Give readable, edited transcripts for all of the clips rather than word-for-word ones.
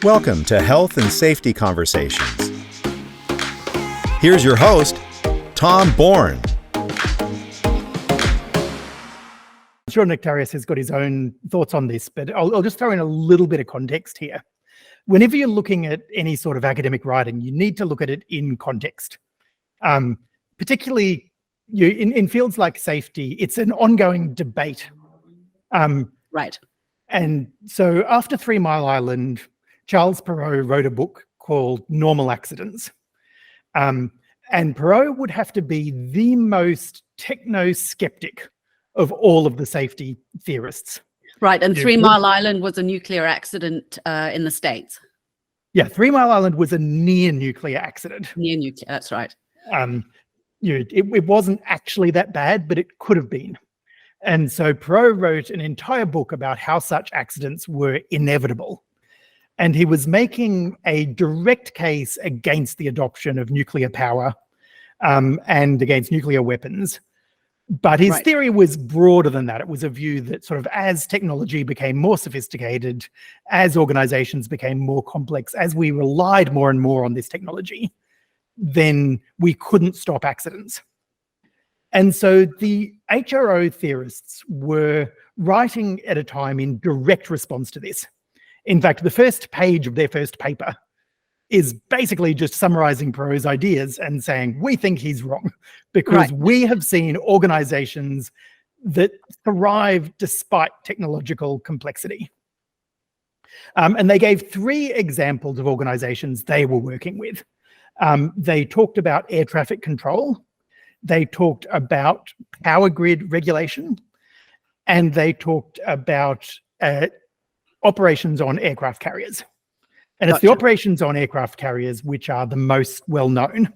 Welcome to Health and Safety Conversations. Here's your host, Tom Bourne. I'm sure Nektarios has got his own thoughts on this, but I'll just throw in a little bit of context here. Whenever you're looking at any sort of academic writing, you need to look at it in context. Particularly in fields like safety, it's an ongoing debate. Right. And so after 3 Mile Island, Charles Perrow wrote a book called Normal Accidents. And Perrow would have to be the most techno-skeptic of all of the safety theorists. Right, and 3 Mile Island was a nuclear accident in the States. Yeah, 3 Mile Island was a near-nuclear accident. Near-nuclear, that's right. It wasn't actually that bad, but it could have been. And so Perrow wrote an entire book about how such accidents were inevitable. And he was making a direct case against the adoption of nuclear power and against nuclear weapons. But his theory was broader than that. It was a view that sort of as technology became more sophisticated, as organizations became more complex, as we relied more and more on this technology, then we couldn't stop accidents. And so the HRO theorists were writing at a time in direct response to this. In fact, the first page of their first paper is basically just summarizing Perrow's ideas and saying, we think he's wrong because we have seen organizations that thrive despite technological complexity. And they gave 3 examples of organizations they were working with. They talked about air traffic control, they talked about power grid regulation, and they talked about operations on aircraft carriers. And it's the operations on aircraft carriers which are the most well known.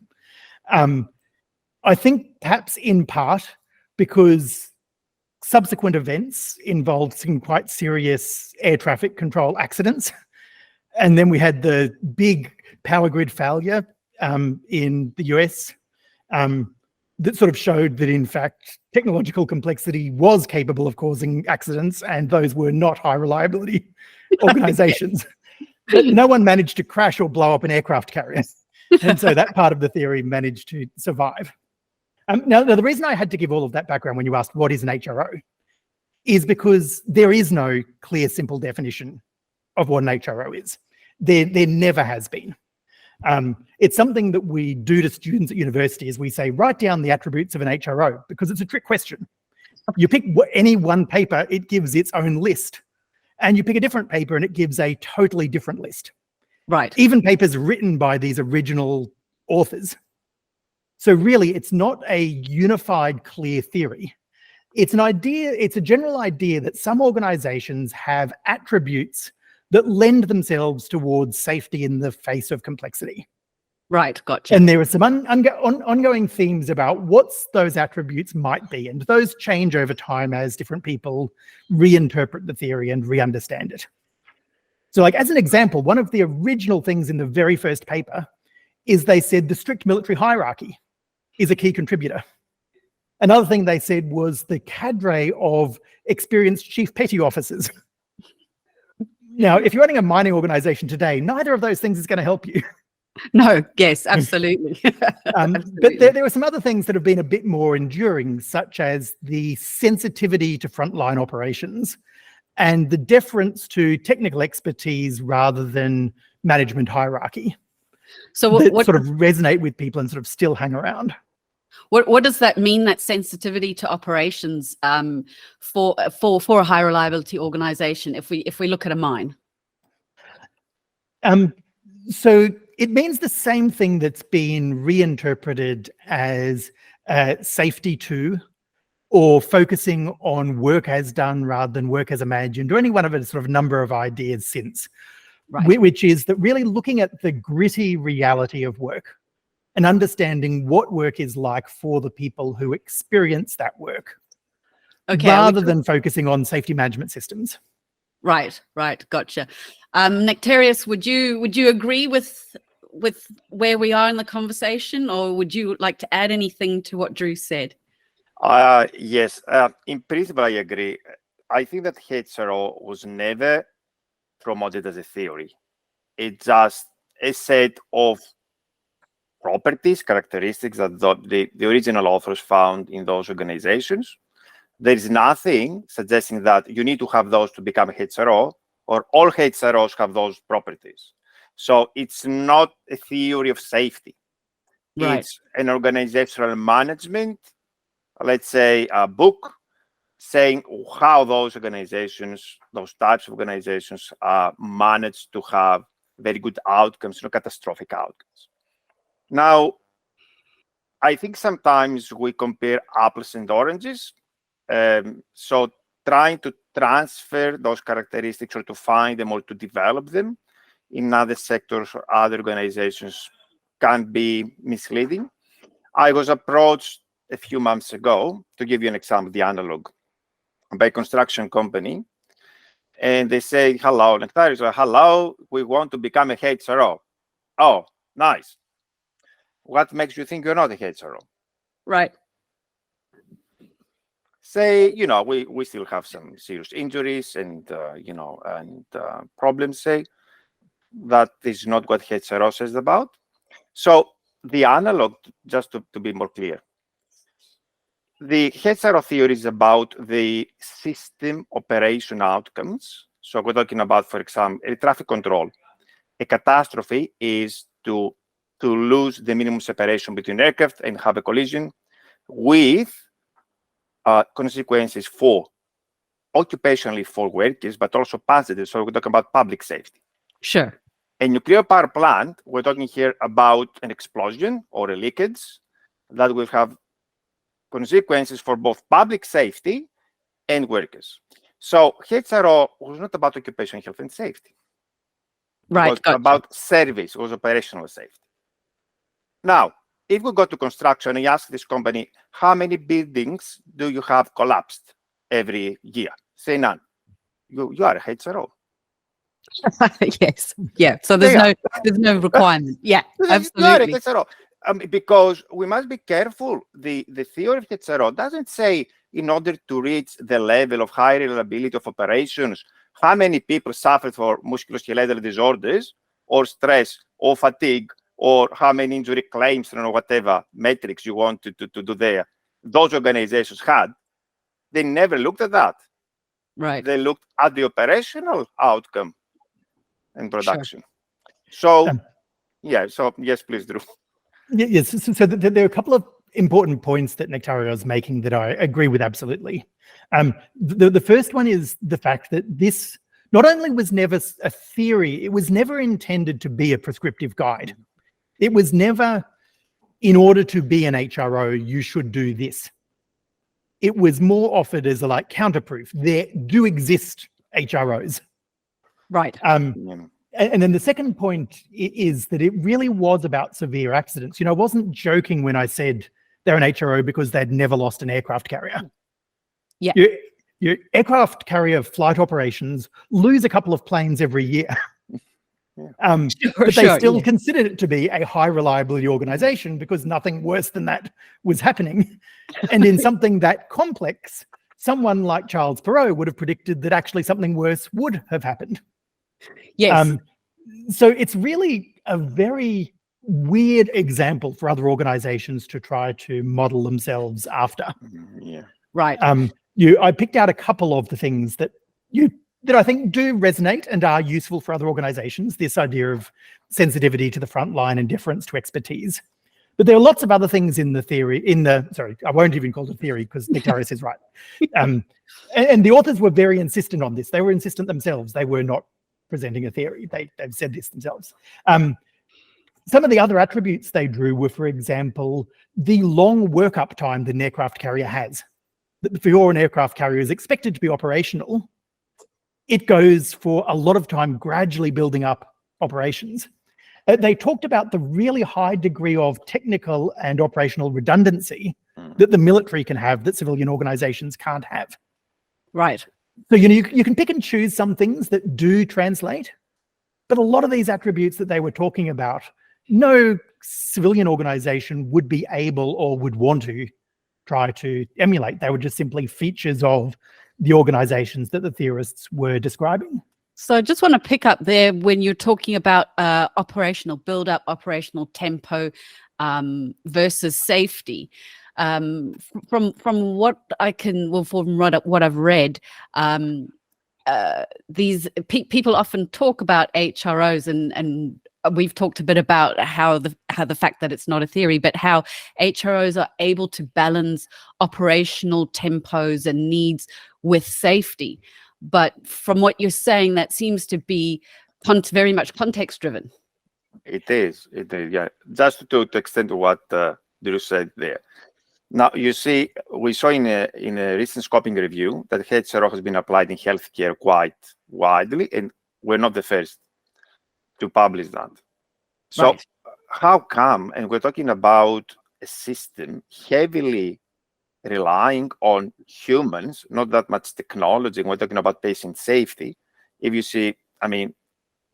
I think perhaps in part because subsequent events involved some quite serious air traffic control accidents. And then we had the big power grid failure in the US that sort of showed that, in fact, technological complexity was capable of causing accidents, and those were not high reliability organizations. But no one managed to crash or blow up an aircraft carrier. And so that part of the theory managed to survive. Now, the reason I had to give all of that background when you asked what is an HRO is because there is no clear, simple definition of what an HRO is. There never has been. It's something that we do to students at university is we say, write down the attributes of an HRO, because it's a trick question. You pick any one paper, it gives its own list. And you pick a different paper and it gives a totally different list. Right. Even papers written by these original authors. So really, it's not a unified, clear theory. It's an idea, it's a general idea that some organizations have attributes that lend themselves towards safety in the face of complexity. Right, gotcha. And there are some ongoing themes about what those attributes might be, and those change over time as different people reinterpret the theory and re-understand it. So like as an example, one of the original things in the very first paper is they said the strict military hierarchy is a key contributor. Another thing they said was the cadre of experienced chief petty officers. Now, if you're running a mining organization today, neither of those things is going to help you. No, yes, absolutely. But there are some other things that have been a bit more enduring, such as the sensitivity to frontline operations and the deference to technical expertise rather than management hierarchy. So what sort of resonate with people and sort of still hang around. What does that mean, that sensitivity to operations for a high reliability organization if we look at a mine? So it means the same thing that's been reinterpreted as safety to, or focusing on work as done rather than work as imagined, or any one of a sort of number of ideas since, which is that really looking at the gritty reality of work and understanding what work is like for the people who experience that work, rather than focusing on safety management systems. Right, gotcha. Nektarios, would you agree with where we are in the conversation, or would you like to add anything to what Drew said? Yes, in principle, I agree. I think that HRO was never promoted as a theory. It's just a set of properties, characteristics that the original authors found in those organizations. There is nothing suggesting that you need to have those to become a HRO, or all HROs have those properties. So it's not a theory of safety. Right. It's an organizational management, let's say, a book saying how those organizations, those types of organizations, manage to have very good outcomes, not catastrophic outcomes. Now, I think sometimes we compare apples and oranges. So trying to transfer those characteristics or to find them or to develop them in other sectors or other organizations can be misleading. I was approached a few months ago, to give you an example, the analog, by a construction company. And they say, hello, Nektarios, hello, we want to become a HRO. Oh, nice. What makes you think you're not a HRO? Right. Say, we still have some serious injuries and, problems, say. That is not what HRO says about. So the analog, just to be more clear, the HRO theory is about the system operation outcomes. So we're talking about, for example, air traffic control. A catastrophe is to lose the minimum separation between aircraft and have a collision with consequences for occupationally for workers, but also passengers. So we're talking about public safety. Sure. A nuclear power plant, we're talking here about an explosion or a leakage that will have consequences for both public safety and workers. So HRO was not about occupational health and safety. Right. It was Gotcha. about service, it was operational safety. Now, if we go to construction and you ask this company, how many buildings do you have collapsed every year? Say none. You are a HRO. Yes. Yeah. So there's no requirement. Yeah. Absolutely. You are a HRO. Because we must be careful. The theory of HRO doesn't say in order to reach the level of high reliability of operations, how many people suffer for musculoskeletal disorders or stress or fatigue, or how many injury claims, whatever metrics you want to do there. Those organizations had. They never looked at that. Right. They looked at the operational outcome and production. Sure. So, yes, please, Drew. Yes, so there are a couple of important points that Nektarios is making that I agree with absolutely. The first one is the fact that this not only was never a theory, it was never intended to be a prescriptive guide. It was never, in order to be an HRO, you should do this. It was more offered as a counterproof. There do exist HROs. Right. And then the second point is that it really was about severe accidents. I wasn't joking when I said they're an HRO because they'd never lost an aircraft carrier. Yeah. Your aircraft carrier flight operations lose a couple of planes every year. But they still considered it to be a high reliability organization because nothing worse than that was happening. And in something that complex, someone like Charles Perrow would have predicted that actually something worse would have happened. Yes. So it's really a very weird example for other organizations to try to model themselves after. Yeah. Right. I picked out a couple of the things that I think do resonate and are useful for other organizations, this idea of sensitivity to the front line and deference to expertise. But there are lots of other things in the theory, I won't even call it theory because Nektarios is right. And the authors were very insistent on this. They were insistent themselves. They were not presenting a theory. They've said this themselves. Some of the other attributes they drew were, for example, the long workup time that an aircraft carrier has. Before an aircraft carrier is expected to be operational, it goes for a lot of time gradually building up operations. They talked about the really high degree of technical and operational redundancy that the military can have that civilian organizations can't have. Right. So, you can pick and choose some things that do translate, but a lot of these attributes that they were talking about, no civilian organization would be able or would want to try to emulate. They were just simply features of the organizations that the theorists were describing. So I just want to pick up there when you're talking about operational build-up, operational tempo versus safety. From what I can, well, from what I've read, these people often talk about HROs, and we've talked a bit about how the fact that it's not a theory, but how HROs are able to balance operational tempos and needs with safety. But from what you're saying, that seems to be very much context driven. It is, yeah. Just to extend to what Drew said there. Now, you see, we saw in a recent scoping review that HRO has been applied in healthcare quite widely, and we're not the first to publish that. So Right. how come, and we're talking about a system heavily relying on humans, not that much technology, and we're talking about patient safety. If you see, I mean,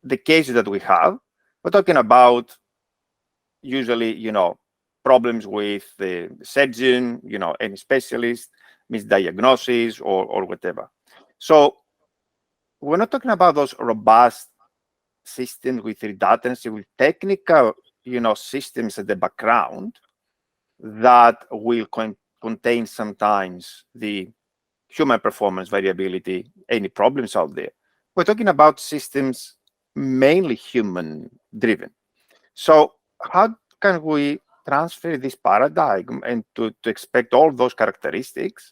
the cases that we have, we're talking about usually, problems with the surgeon, any specialist, misdiagnosis or whatever. So we're not talking about those robust systems with redundancy, with technical, systems at the background that will contain sometimes the human performance variability, any problems out there. We're talking about systems mainly human driven. So how can we transfer this paradigm and to expect all those characteristics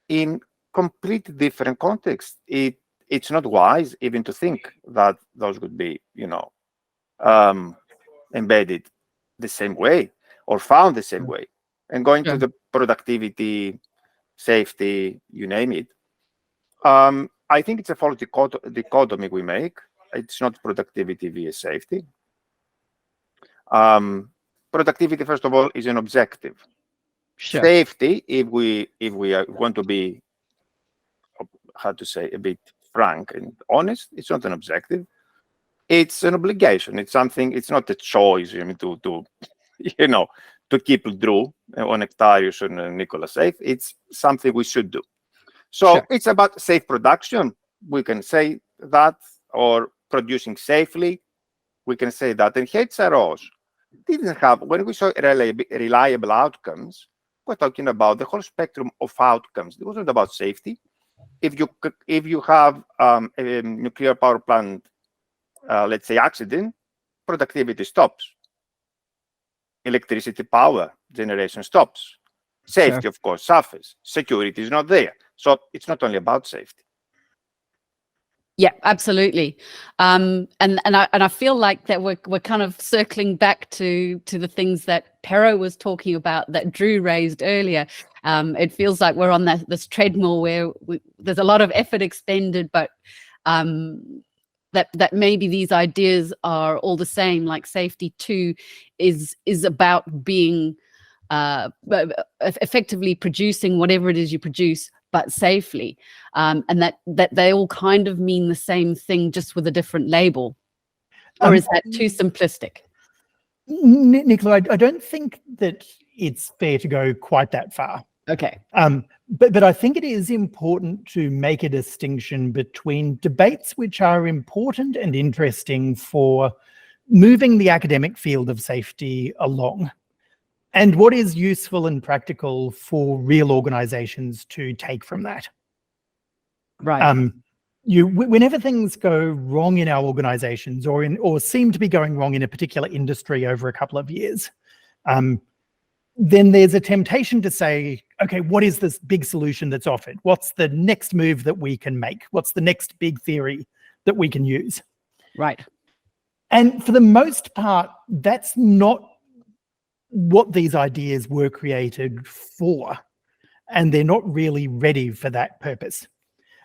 in completely different contexts? It's not wise even to think that those would be, embedded the same way or found the same way. And going to the productivity, safety, you name it. I think it's a false dichotomy we make. It's not productivity via safety. Productivity, first of all, is an objective. Sure. Safety, if we want to be, how to say, a bit frank and honest, it's not an objective. It's an obligation. It's something. It's not a choice. To keep Drew or Nektarios and Nicola safe. It's something we should do. So Sure. It's about safe production. We can say that, or producing safely. We can say that. And HROs didn't have, when we saw reliable outcomes, we're talking about the whole spectrum of outcomes. It wasn't about safety. If you have a nuclear power plant, let's say accident, productivity stops. Electricity power generation stops. Safety, of course, suffers. Security is not there. So it's not only about safety. Yeah, absolutely. And I feel like that we're kind of circling back to the things that Pero was talking about, that Drew raised earlier. It feels like we're on this treadmill where there's a lot of effort expended, but that maybe these ideas are all the same. Like safety too is about being effectively producing whatever it is you produce, but safely, and that they all kind of mean the same thing, just with a different label. Or is that too simplistic? Nicola, I don't think that it's fair to go quite that far. Okay. But I think it is important to make a distinction between debates which are important and interesting for moving the academic field of safety along, and what is useful and practical for real organizations to take from that. Right. Whenever things go wrong in our organizations or seem to be going wrong in a particular industry over a couple of years, then there's a temptation to say, okay, what is this big solution that's offered? What's the next move that we can make? What's the next big theory that we can use? Right. And for the most part, that's not what these ideas were created for. And they're not really ready for that purpose.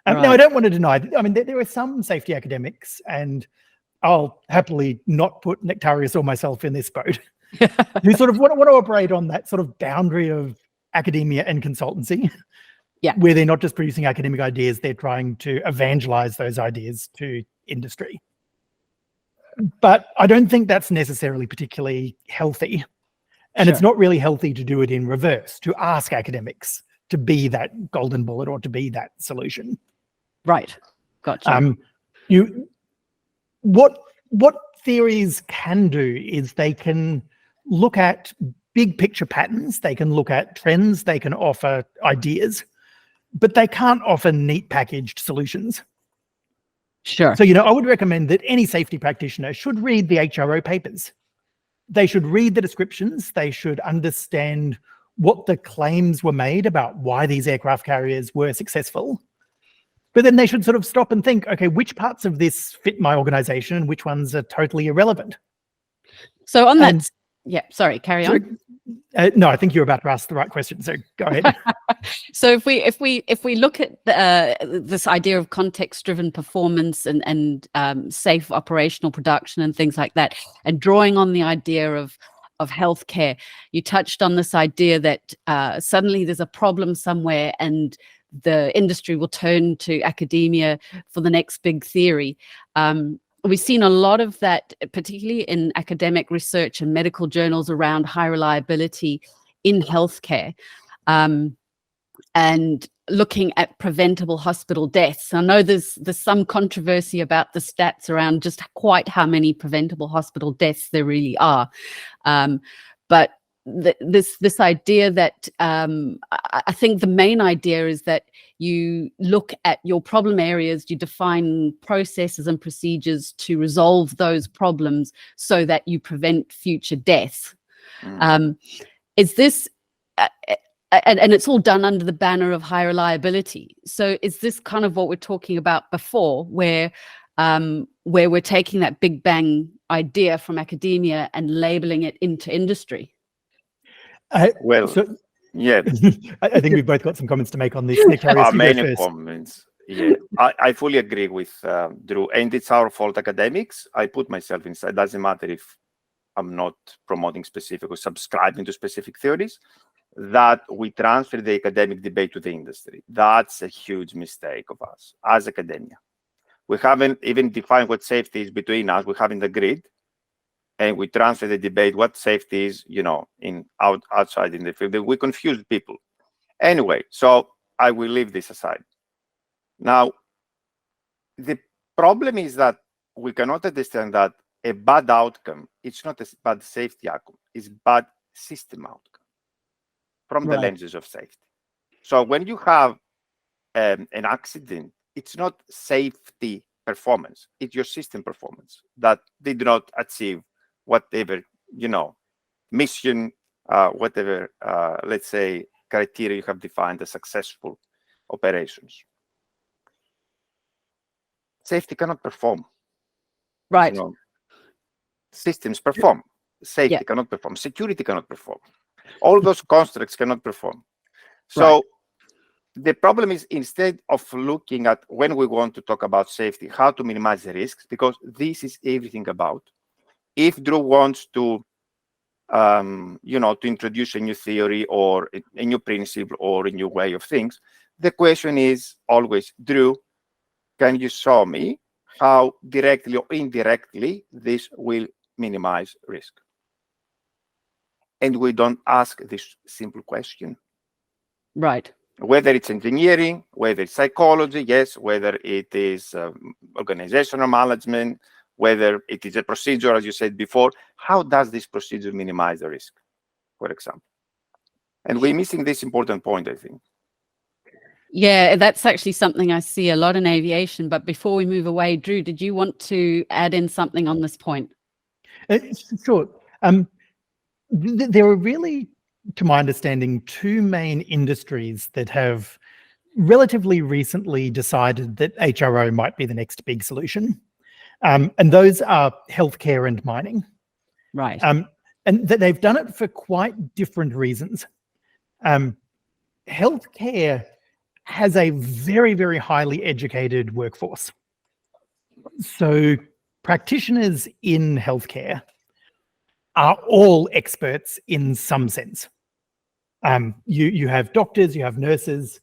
Right. Now, I don't want to deny that. I mean, there are some safety academics, and I'll happily not put Nektarios or myself in this boat, who sort of want to operate on that sort of boundary of academia and consultancy, where they're not just producing academic ideas, they're trying to evangelize those ideas to industry. But I don't think that's necessarily particularly healthy. And It's not really healthy to do it in reverse, to ask academics to be that golden bullet or to be that solution. Right. Gotcha. What theories can do is they can look at big picture patterns, they can look at trends, they can offer ideas, but they can't offer neat packaged solutions. Sure. So, I would recommend that any safety practitioner should read the HRO papers. They should read the descriptions. They should understand what the claims were made about why these aircraft carriers were successful. But then they should sort of stop and think, okay, which parts of this fit my organization and which ones are totally irrelevant? So on that, sorry, carry on. No, I think you're about to ask the right question, so go ahead. So if we look at this idea of context-driven performance and safe operational production and things like that, and drawing on the idea of healthcare, you touched on this idea that suddenly there's a problem somewhere and the industry will turn to academia for the next big theory. We've seen a lot of that, particularly in academic research and medical journals around high reliability in healthcare, and looking at preventable hospital deaths. I know there's some controversy about the stats around just quite how many preventable hospital deaths there really are, but this idea that I think the main idea is that you look at your problem areas, you define processes and procedures to resolve those problems so that you prevent future deaths. Is this, and it's all done under the banner of high reliability. So is this kind of what we're talking about before, where we're taking that big bang idea from academia and labeling it into industry? Yeah. I think we've both got some comments to make on this. Nektarios, many comments. Yeah, I fully agree with Drew, and it's our fault, academics. I put myself inside. It doesn't matter if I'm not promoting specific or subscribing to specific theories, that we transfer the academic debate to the industry. That's a huge mistake of us as academia. We haven't even defined what safety is between us. We haven't agreed. And we transfer the debate, what safety is, outside in the field. We confuse people. Anyway, so I will leave this aside. Now, the problem is that we cannot understand that a bad outcome, it's not a bad safety outcome, it's bad system outcome from the lenses of safety. So when you have an accident, it's not safety performance, it's your system performance that did not achieve whatever, mission, whatever, let's say, criteria you have defined as successful operations. Safety cannot perform. Right. Systems perform. Safety cannot perform. Security cannot perform. All those constructs cannot perform. So the problem is, instead of looking at, when we want to talk about safety, how to minimize the risks, because this is everything about. If Drew wants to, to introduce a new theory or a new principle or a new way of things, the question is always, Drew, can you show me how directly or indirectly this will minimize risk? And we don't ask this simple question. Right. Whether it's engineering, whether it's psychology, yes, whether it is organizational management, whether it is a procedure, as you said before, how does this procedure minimize the risk, for example? And we're missing this important point, I think. Yeah, that's actually something I see a lot in aviation. But before we move away, Drew, did you want to add in something on this point? Sure. There are really, to my understanding, two main industries that have relatively recently decided that HRO might be the next big solution. And those are healthcare and mining. Right. And they've done it for quite different reasons. Healthcare has a very, very highly educated workforce. So practitioners in healthcare are all experts in some sense. You have doctors, you have nurses,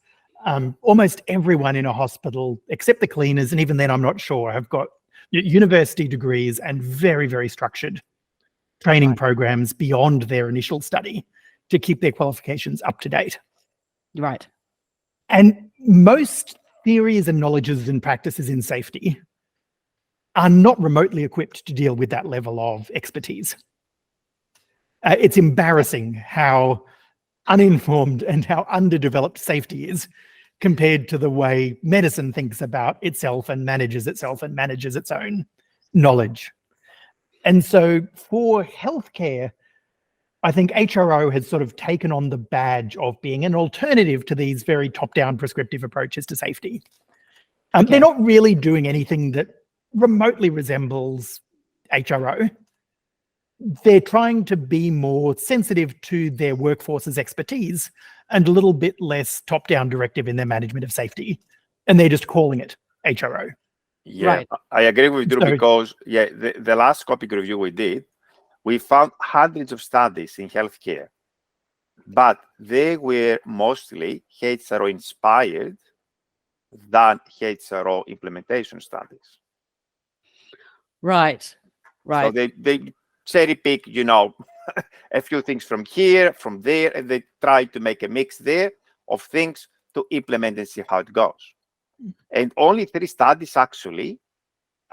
almost everyone in a hospital, except the cleaners, and even then I'm not sure, have got university degrees and very, very structured training programs beyond their initial study to keep their qualifications up to date. Right. And most theories and knowledges and practices in safety are not remotely equipped to deal with that level of expertise. It's embarrassing how uninformed and how underdeveloped safety is compared to the way medicine thinks about itself and manages its own knowledge. And so for healthcare, I think HRO has sort of taken on the badge of being an alternative to these very top-down prescriptive approaches to safety. They're not really doing anything that remotely resembles HRO. They're trying to be more sensitive to their workforce's expertise and a little bit less top-down directive in their management of safety. And they're just calling it HRO. Yeah, Right. I agree with you So- because the last copy review we did, we found hundreds of studies in healthcare, but they were mostly HRO inspired than HRO implementation studies. Right. So they cherry pick, a few things from here, from there, and they try to make a mix there of things to implement and see how it goes. And only 3 studies actually,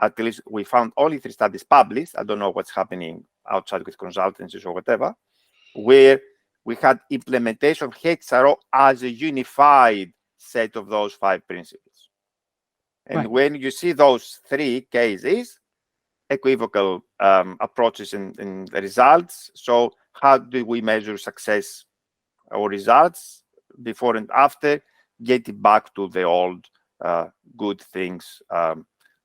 at least we found only 3 studies published. I don't know what's happening outside with consultancies or whatever, where we had implementation of HRO as a unified set of those 5 principles. And Right. when you see those 3 cases, equivocal approaches and results. So how do we measure success or results before and after? Getting back to the old good things,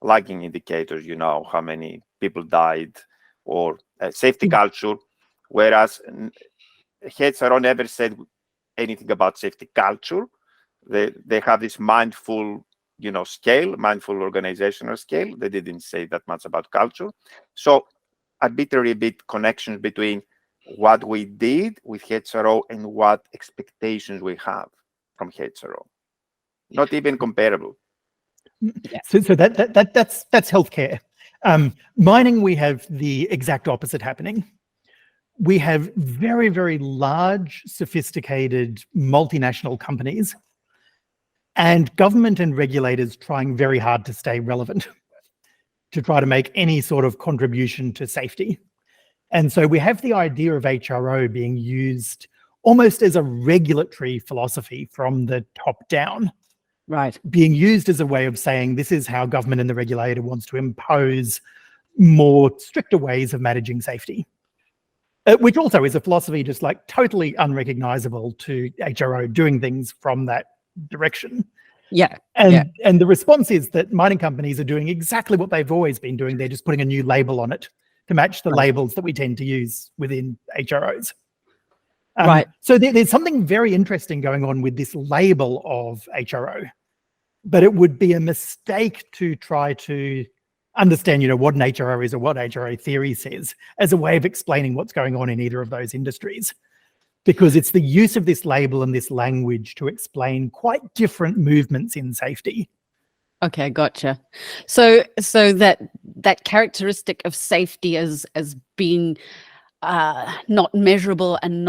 lagging indicators, how many people died, or safety culture, whereas HRO never said anything about safety culture. They have this mindful scale, mindful organizational scale. They didn't say that much about culture. So arbitrary connections between what we did with HRO and what expectations we have from HRO. Not even comparable. So that's healthcare. Mining, we have the exact opposite happening. We have very, very large, sophisticated multinational companies and government and regulators trying very hard to stay relevant, to try to make any sort of contribution to safety. And so we have the idea of HRO being used almost as a regulatory philosophy from the top down, Right. being used as a way of saying this is how government and the regulator wants to impose more stricter ways of managing safety. Which also is a philosophy just like totally unrecognizable to HRO doing things from that direction. Yeah. And the response is that mining companies are doing exactly what they've always been doing. They're just putting a new label on it to match the labels that we tend to use within HROs. Right. So there's something very interesting going on with this label of HRO, but it would be a mistake to try to understand, what an HRO is or what HRO theory says as a way of explaining what's going on in either of those industries. Because it's the use of this label and this language to explain quite different movements in safety. Okay, gotcha. So that characteristic of safety as being not measurable and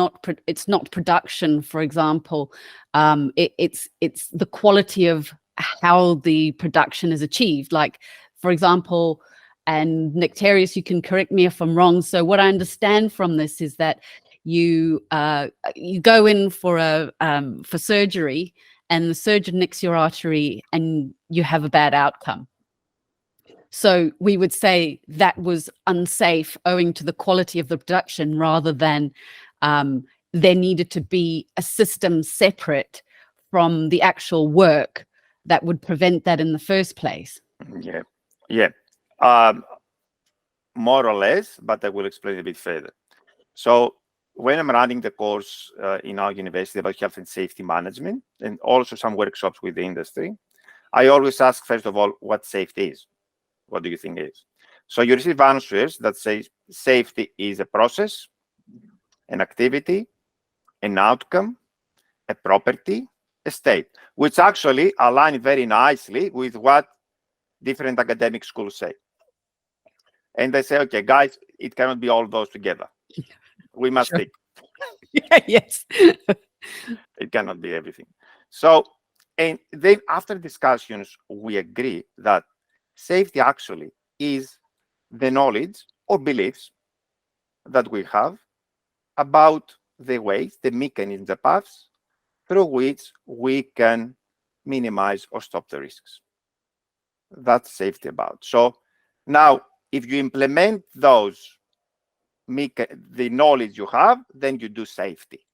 it's not production, for example. It's the quality of how the production is achieved. Like, for example, and Nektarios, you can correct me if I'm wrong. So what I understand from this is that you go in for surgery, and the surgeon nicks your artery, and you have a bad outcome. So we would say that was unsafe owing to the quality of the production, rather than there needed to be a system separate from the actual work that would prevent that in the first place. Yeah. More or less, but I will explain a bit further. So when I'm running the course in our university about health and safety management, and also some workshops with the industry, I always ask, first of all, what safety is. What do you think it is? So you receive answers that say safety is a process, an activity, an outcome, a property, a state, which actually align very nicely with what different academic schools say. And they say, okay, guys, it cannot be all those together. We must pick. Yes. It cannot be everything. So, and then after discussions, we agree that safety actually is the knowledge or beliefs that we have about the ways, the mechanisms, the paths through which we can minimize or stop the risks. That's safety about. So now, if you implement those, the knowledge you have, then you do safety.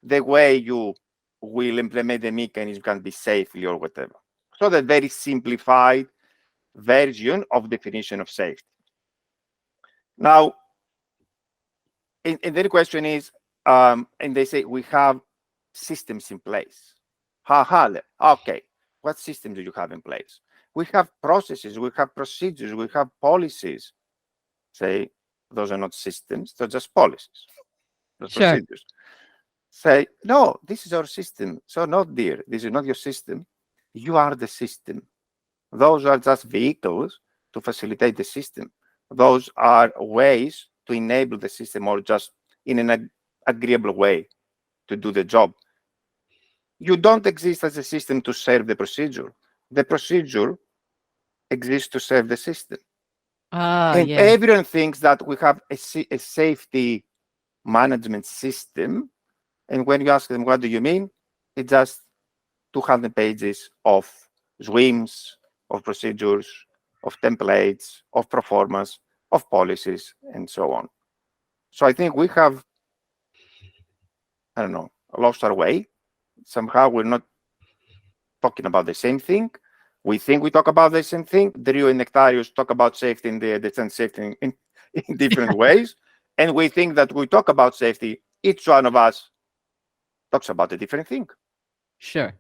The way you will implement the mechanism can be safely or whatever. So the very simplified version of definition of safety. Now, and then the question is, and they say we have systems in place. Okay, what systems do you have in place? We have processes, we have procedures, we have policies. Say, those are not systems, they're just policies. Those Sure. procedures. Say, no, this is our system. So no, dear, this is not your system. You are the system. Those are just vehicles to facilitate the system. Those are ways to enable the system, or just in an agreeable way to do the job. You don't exist as a system to serve the procedure. The procedure exists to serve the system. And Yeah. everyone thinks that we have a safety management system. And when you ask them, what do you mean? It's just 200 pages of SWIMs, of procedures, of templates, of performance, of policies, and so on. So I think we have, I don't know, lost our way. Somehow we're not talking about the same thing. We think we talk about the same thing. Rae and Nektarios talk about safety in the defense safety in different ways. And we think that we talk about safety, each one of us talks about a different thing. Sure.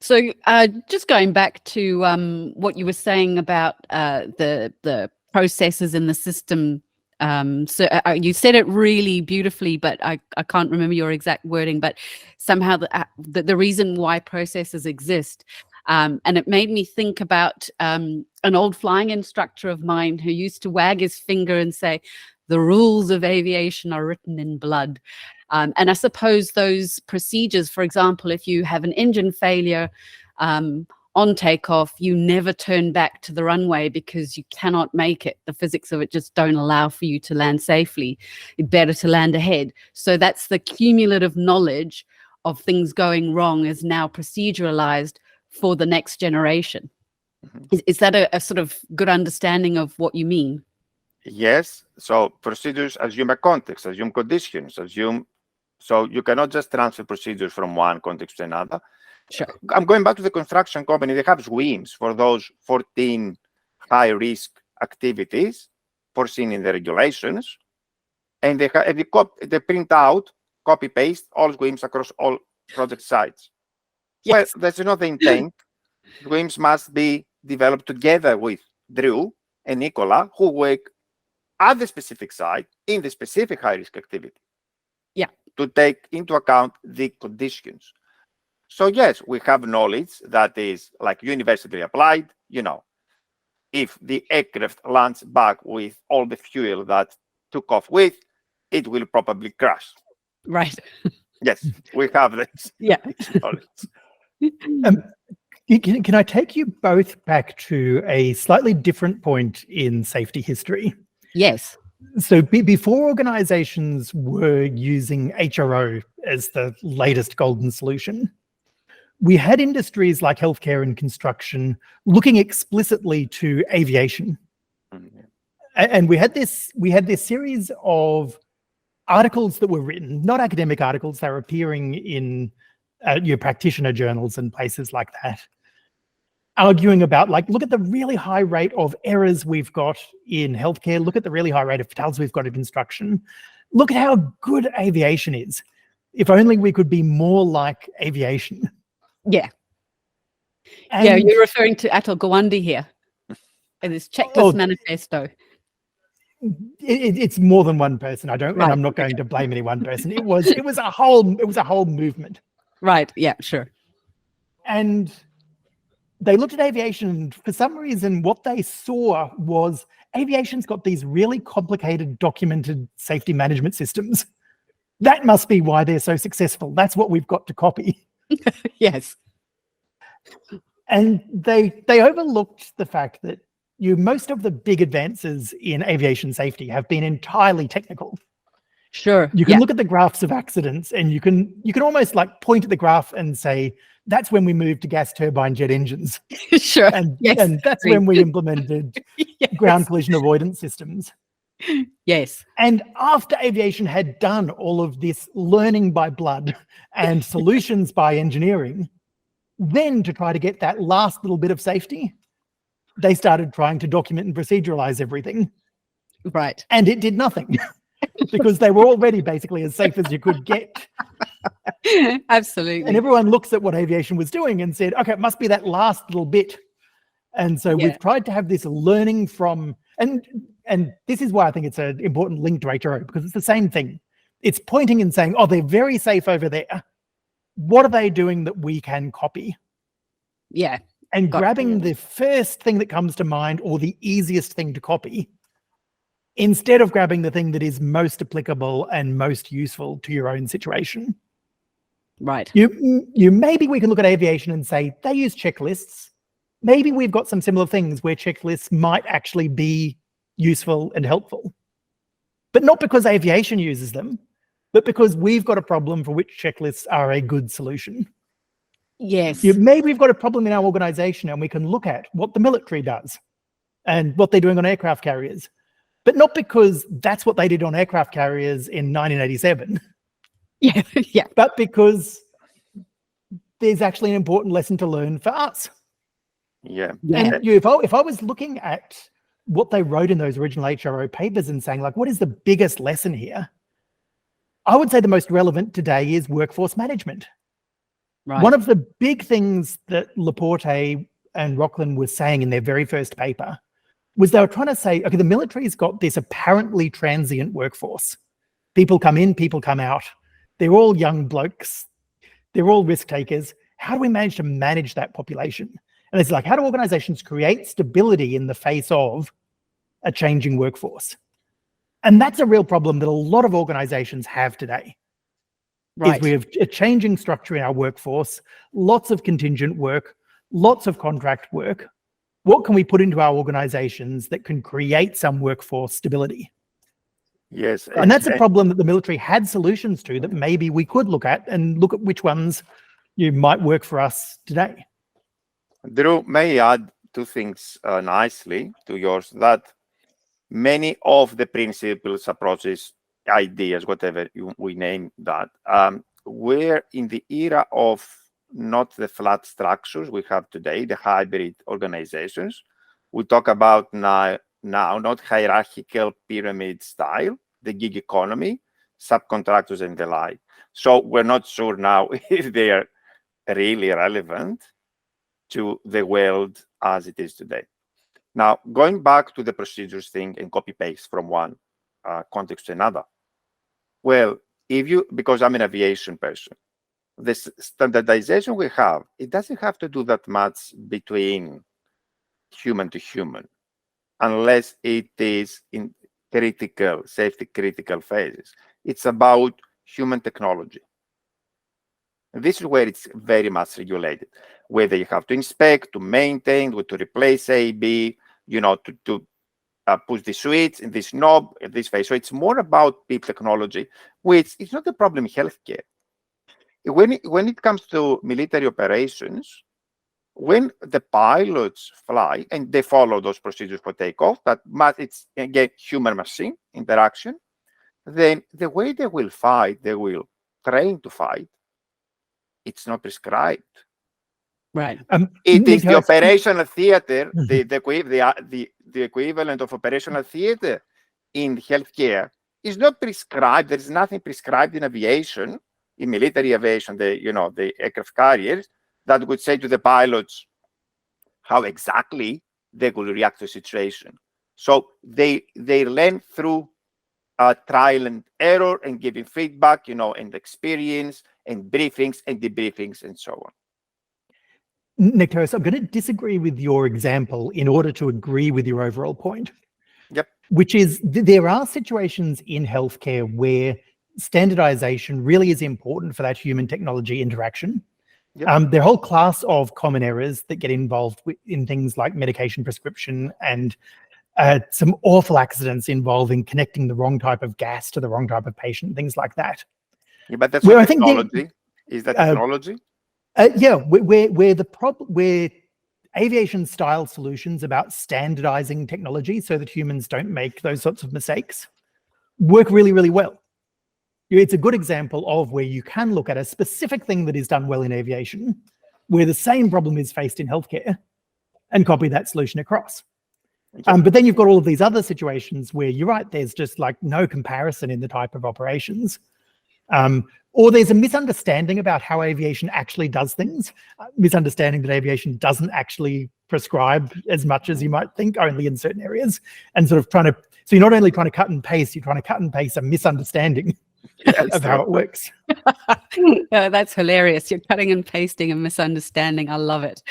So just going back to what you were saying about the processes in the system. So you said it really beautifully, but I can't remember your exact wording, but somehow the reason why processes exist. And it made me think about an old flying instructor of mine who used to wag his finger and say, the rules of aviation are written in blood. And I suppose those procedures, for example, if you have an engine failure on takeoff, you never turn back to the runway because you cannot make it. The physics of it just don't allow for you to land safely. It's better to land ahead. So that's the cumulative knowledge of things going wrong is now proceduralized for the next generation. Mm-hmm. Is that a sort of good understanding of what you mean? Yes. So procedures assume a context, assume conditions, assume. So you cannot just transfer procedures from one context to another. Sure. I'm going back to the construction company. They have SWIMs for those 14 high-risk activities foreseen in the regulations, and they have they print out, copy-paste all SWIMs across all project sites. Yes. Well, that's not the intent. SWIMs must be developed together with Rae and Nicola, who work at the specific site in the specific high-risk activity. Yeah. To take into account the conditions. So yes, we have knowledge that is like universally applied. You know, if the aircraft lands back with all the fuel that took off with, it will probably crash. Right. Yes, we have this. Yeah. knowledge. Can I take you both back to a slightly different point in safety history? Yes. So before organizations were using HRO as the latest golden solution, we had industries like healthcare and construction looking explicitly to aviation. Mm-hmm. And we had this series of articles that were written, not academic articles, they were appearing in your practitioner journals and places like that, arguing about, like, look at the really high rate of errors we've got in healthcare. Look at the really high rate of fatalities we've got in construction. Look at how good aviation is. If only we could be more like aviation. Yeah. And yeah, you're referring to Atul Gawande here in this checklist manifesto. It's more than one person. And I'm not going to blame any one person. It was a whole movement. Right. Yeah, sure. And they looked at aviation, and for some reason, what they saw was aviation's got these really complicated, documented safety management systems. That must be why they're so successful. That's what we've got to copy. Yes. And they overlooked the fact that most of the big advances in aviation safety have been entirely technical. Sure. You can look at the graphs of accidents, and you can almost like point at the graph and say, that's when we moved to gas turbine jet engines. Sure. And, Yes, and that's when we implemented ground collision avoidance systems. Yes. And after aviation had done all of this learning by blood and solutions by engineering, then to try to get that last little bit of safety, they started trying to document and proceduralize everything. Right. And it did nothing because they were already basically as safe as you could get. Absolutely. And everyone looks at what aviation was doing and said, okay, it must be that last little bit. And so we've tried to have this learning from, and this is why I think it's an important link to HRO, because it's the same thing. It's pointing and saying, oh, they're very safe over there. What are they doing that we can copy? Yeah. And grabbing the first thing that comes to mind or the easiest thing to copy, instead of grabbing the thing that is most applicable and most useful to your own situation. Right. You maybe we can look at aviation and say they use checklists. Maybe we've got some similar things where checklists might actually be useful and helpful, but not because aviation uses them, but because we've got a problem for which checklists are a good solution. Yes. Maybe we've got a problem in our organization and we can look at what the military does and what they're doing on aircraft carriers, but not because that's what they did on aircraft carriers in 1987. Yeah. Yeah. But because there's actually an important lesson to learn for us. Yeah. And if I was looking at what they wrote in those original HRO papers and saying, like, what is the biggest lesson here? I would say the most relevant today is workforce management. Right. One of the big things that Laporte and Rocklin was saying in their very first paper was they were trying to say, okay, the military's got this apparently transient workforce. People come in, people come out. They're all young blokes. They're all risk takers. How do we manage to manage that population? And it's like, how do organizations create stability in the face of a changing workforce? And that's a real problem that a lot of organizations have today. Right. Is we have a changing structure in our workforce, lots of contingent work, lots of contract work. What can we put into our organizations that can create some workforce stability? Yes. And that's a problem that the military had solutions to that maybe we could look at and look at which ones might work for us today. Drew, may I add two things nicely to yours, that many of the principles, approaches, ideas, whatever we name that, were in the era of not the flat structures we have today, the hybrid organizations. We talk about now not hierarchical pyramid style, the gig economy, subcontractors and the like. So we're not sure now if they are really relevant to the world as it is today. Now, going back to the procedures thing and copy paste from one context to another. Well, because I'm an aviation person, this standardization we have, it doesn't have to do that much between human to human, unless it is in safety critical phases. It's about human technology. This is where it's very much regulated, whether you have to inspect, to maintain, to replace A, B, to push the switch in this knob at this phase. So it's more about PIP technology, which is not a problem in healthcare. When it comes to military operations, when the pilots fly and they follow those procedures for takeoff, it's again human machine interaction, then the way they will fight, they will train to fight. It's not prescribed. Right. It is the operational theater, the equivalent of operational theater in healthcare is not prescribed. There is nothing prescribed in aviation, in military aviation, the aircraft carriers, that would say to the pilots how exactly they will react to a situation. So they learn through trial and error and giving feedback, and experience and briefings and debriefings and so on. Nektarios, I'm going to disagree with your example in order to agree with your overall point. Yep. Which is there are situations in healthcare where standardization really is important for that human technology interaction. Yep. There are a whole class of common errors that get involved in things like medication prescription and some awful accidents involving connecting the wrong type of gas to the wrong type of patient, things like that. Yeah, but that's Where not I think technology. Is that technology? where aviation style solutions about standardizing technology so that humans don't make those sorts of mistakes work really, really well. It's a good example of where you can look at a specific thing that is done well in aviation, where the same problem is faced in healthcare, and copy that solution across. But then you've got all of these other situations where you're right, there's just like no comparison in the type of operations. Or there's a misunderstanding about how aviation actually does things, misunderstanding that aviation doesn't actually prescribe as much as you might think, only in certain areas, and sort of so you're not only trying to cut and paste, you're trying to cut and paste a misunderstanding of how it works. Yeah, that's hilarious. You're cutting and pasting a misunderstanding. I love it.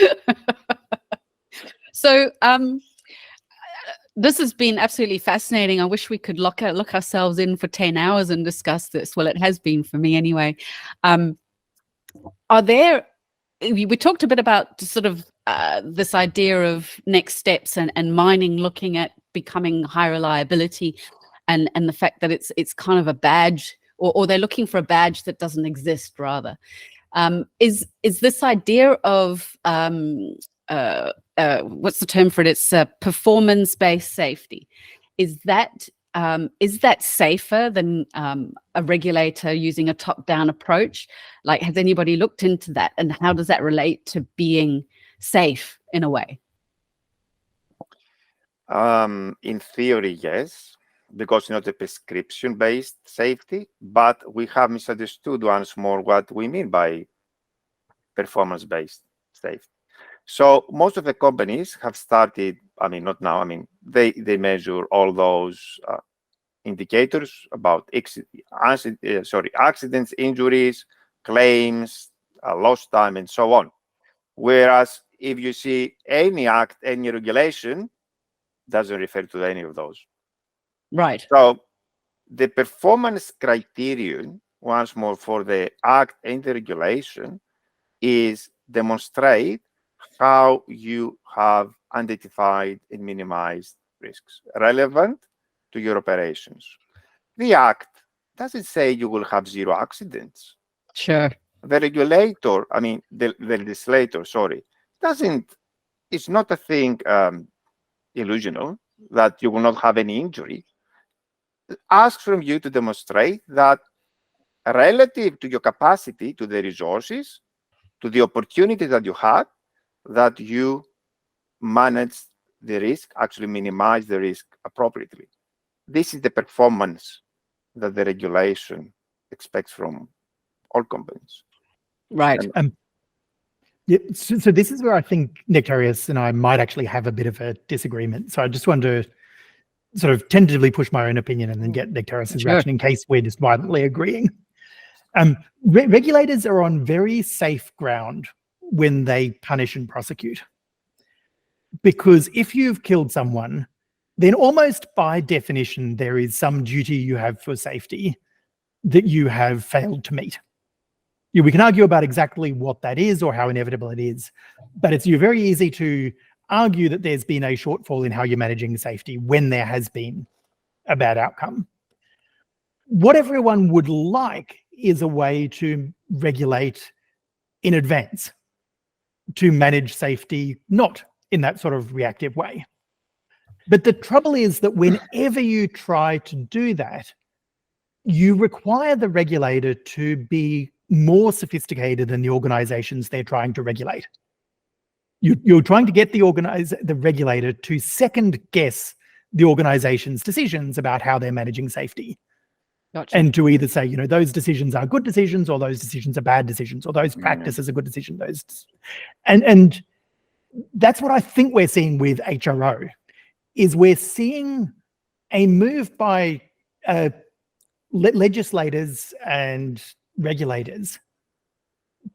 So this has been absolutely fascinating. I wish we could lock ourselves in for 10 hours and discuss this. Well, it has been for me anyway. We talked a bit about sort of this idea of next steps and mining looking at becoming high reliability and the fact that it's kind of a badge, or they're looking for a badge that doesn't exist rather. Is this idea of what's the term for it? It's performance-based safety. Is that safer than a regulator using a top-down approach? Like, has anybody looked into that, and how does that relate to being safe in a way? In theory, yes, because it's not a prescription-based safety, but we have misunderstood once more what we mean by performance-based safety. So most of the companies have started, not now, they measure all those indicators about accidents, injuries, claims, lost time, and so on. Whereas if you see any act, any regulation, doesn't refer to any of those. Right. So the performance criterion, once more, for the act and the regulation is demonstrate how you have identified and minimized risks relevant to your operations. The act doesn't say you will have zero accidents. Sure. The regulator, the legislator, it's not a thing illusional that you will not have any injury. It asks from you to demonstrate that relative to your capacity, to the resources, to the opportunity that you had, that you manage the risk, actually minimize the risk appropriately. This is the performance that the regulation expects from all companies. Right. So this is where I think Nektarios and I might actually have a bit of a disagreement. So I just wanted to sort of tentatively push my own opinion and then get Nektarios' reaction in case we're just violently agreeing. Regulators are on very safe ground when they punish and prosecute. Because if you've killed someone, then almost by definition, there is some duty you have for safety that you have failed to meet. We can argue about exactly what that is or how inevitable it is, but it's very easy to argue that there's been a shortfall in how you're managing safety when there has been a bad outcome. What everyone would like is a way to regulate in advance, to manage safety not in that sort of reactive way. But the trouble is that whenever you try to do that, you require the regulator to be more sophisticated than the organizations they're trying to regulate. You're trying to get the regulator to second guess the organization's decisions about how they're managing safety. Gotcha. And to either say, those decisions are good decisions, or those decisions are bad decisions, or those practices are good decisions. And that's what I think we're seeing with HRO, is we're seeing a move by legislators and regulators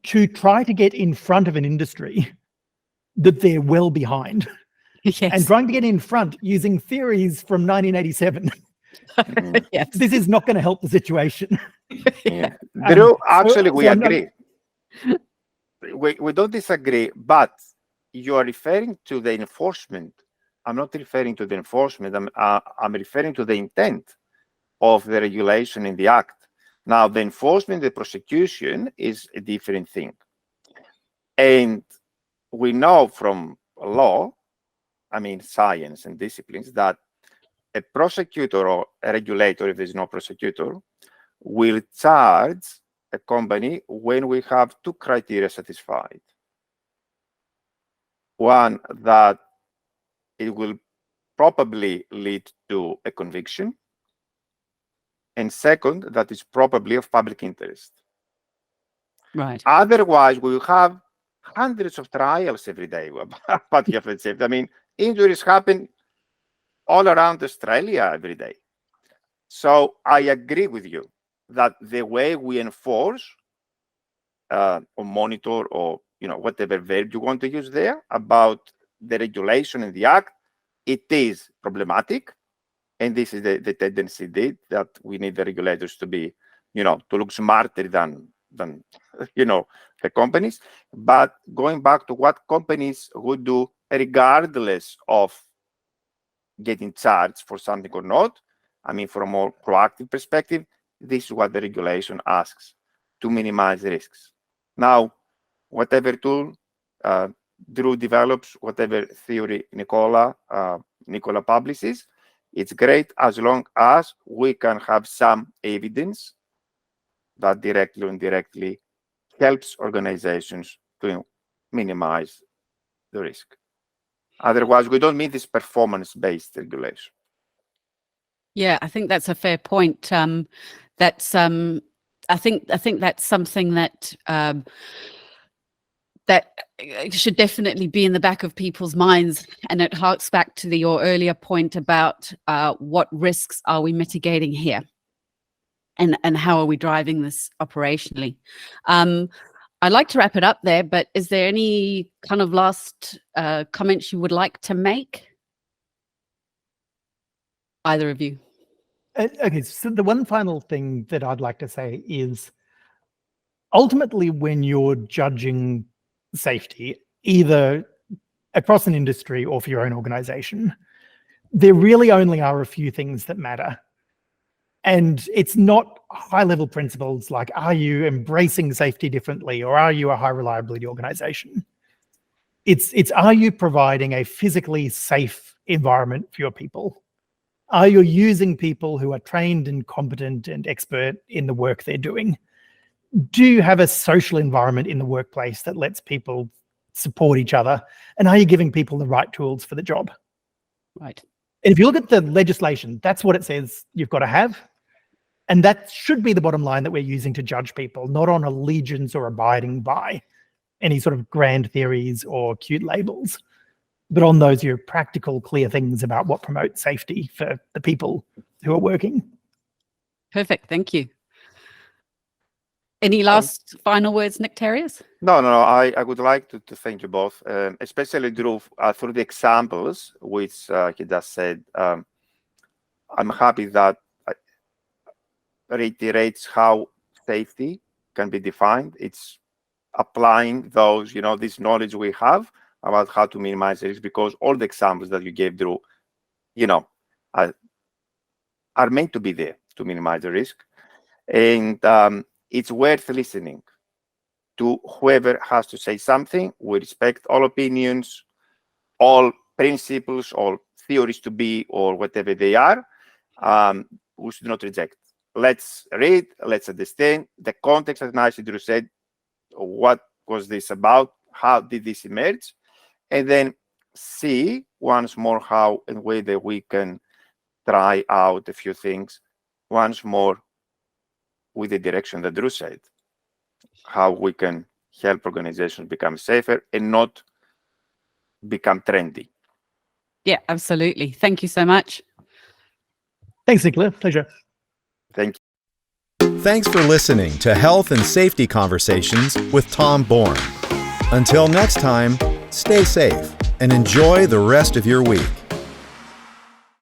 to try to get in front of an industry that they're well behind. Yes. And trying to get in front using theories from 1987. Yes. This is not going to help the situation. Yeah. Drew, actually, we agree. we don't disagree, but you are referring to the enforcement. I'm not referring to the enforcement. I'm referring to the intent of the regulation in the Act. Now, the enforcement, the prosecution is a different thing. And we know from law, I mean, science and disciplines, that a prosecutor or a regulator, if there's no prosecutor, will charge a company when we have two criteria satisfied. One, that it will probably lead to a conviction. And second, that is probably of public interest. Right. Otherwise, we will have hundreds of trials every day about health and safety. I mean, injuries happen all around Australia every day. So I agree with you that the way we enforce or monitor, or whatever verb you want to use there, about the regulation in the Act, it is problematic. And this is the tendency that we need the regulators to be, to look smarter than the companies. But going back to what companies would do regardless of getting charged for something or not, I mean, from a more proactive perspective, this is what the regulation asks, to minimize risks. Now, whatever tool Drew develops, whatever theory Nicola publishes, it's great as long as we can have some evidence that directly or indirectly helps organizations to minimize the risk. Otherwise, we don't need this performance-based regulation. Yeah, I think that's a fair point. I think that's something that that should definitely be in the back of people's minds, and it harks back to your earlier point about what risks are we mitigating here, and how are we driving this operationally. I'd like to wrap it up there, but is there any kind of last comments you would like to make? Either of you? Okay, so the one final thing that I'd like to say is, ultimately, when you're judging safety, either across an industry or for your own organization, there really only are a few things that matter. And it's not high-level principles like, are you embracing safety differently, or are you a high reliability organization? It's are you providing a physically safe environment for your people? Are you using people who are trained and competent and expert in the work they're doing? Do you have a social environment in the workplace that lets people support each other? And are you giving people the right tools for the job? Right. And if you look at the legislation, that's what it says you've got to have. And that should be the bottom line that we're using to judge people, not on allegiance or abiding by any sort of grand theories or cute labels, but on those practical, clear things about what promotes safety for the people who are working. Perfect. Thank you. Any last final words, Nektarios? No. I would like to thank you both, especially Drew, through the examples which he just said. I'm happy that reiterates how safety can be defined. It's applying those, this knowledge we have about how to minimize risk, because all the examples that you gave, Drew, are meant to be there to minimize the risk. And it's worth listening to whoever has to say something. We respect all opinions, all principles, all theories to be, or whatever they are. We should not reject. Let's read, let's understand the context, as nicely Drew said. What was this about? How did this emerge? And then see once more how and whether we can try out a few things once more with the direction that Drew said, how we can help organizations become safer and not become trendy. Yeah, absolutely. Thank you so much. Thanks, Nicola. Pleasure. Thank you. Thanks for listening to Health and Safety Conversations with Tom Bourne. Until next time, stay safe and enjoy the rest of your week.